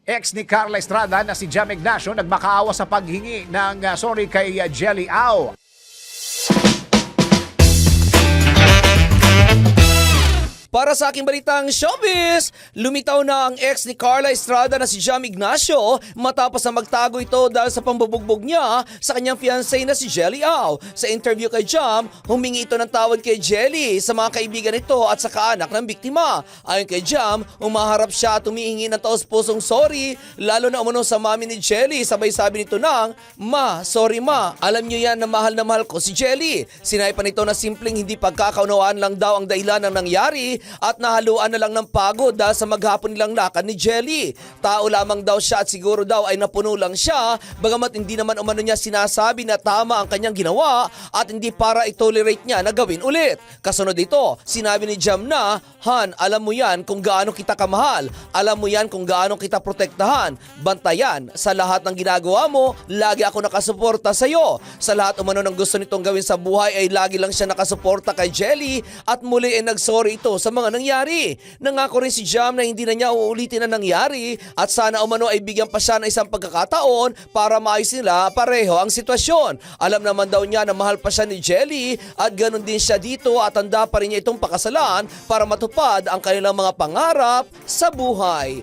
Ex ni Carla Estrada na si Jam Ignacio nagmakaawa sa paghingi ng sorry kay Jelly Au. Para sa aking balitang showbiz, lumitaw na ang ex ni Carla Estrada na si Jam Ignacio matapos na magtago ito dahil sa pambubugbog niya sa kanyang fiancé na si Jelly Au. Sa interview kay Jam, humingi ito ng tawad kay Jelly sa mga kaibigan nito at sa kaanak ng biktima. Ayon kay Jam, umaharap siya at humihingi ng taos-pusong sorry, lalo na umano sa mami ni Jelly. Sabay sabi nito ng, "Ma, sorry ma, alam niyo yan na mahal ko si Jelly." Sinabi pa nito na simpleng hindi pagkakaunawaan lang daw ang dahilan ng nangyari at nahaluan na lang ng pagod dahil sa maghapon nilang lakad ni Jelly. Tao lamang daw siya at siguro daw ay napuno lang siya, bagamat hindi naman umano niya sinasabi na tama ang kanyang ginawa at hindi para i-tolerate niya na gawin ulit. Kasunod dito, sinabi ni Jam na, "Han, alam mo yan kung gaano kita kamahal, alam mo yan kung gaano kita protektahan, bantayan, sa lahat ng ginagawa mo, lagi ako nakasuporta sa iyo. Sa lahat umano ng gusto nitong gawin sa buhay ay lagi lang siya nakasuporta kay Jelly at muli ay nagsorry ito sa mga nangyari." Nangako rin si Jam na hindi na niya uulitin ang nangyari at sana umano ay bigyan pa siya ng isang pagkakataon para maayos nila pareho ang sitwasyon. Alam naman daw niya na mahal pa siya ni Jelly at ganun din siya dito at handa pa rin niya itong pakasalan para matupad ang kanilang mga pangarap sa buhay.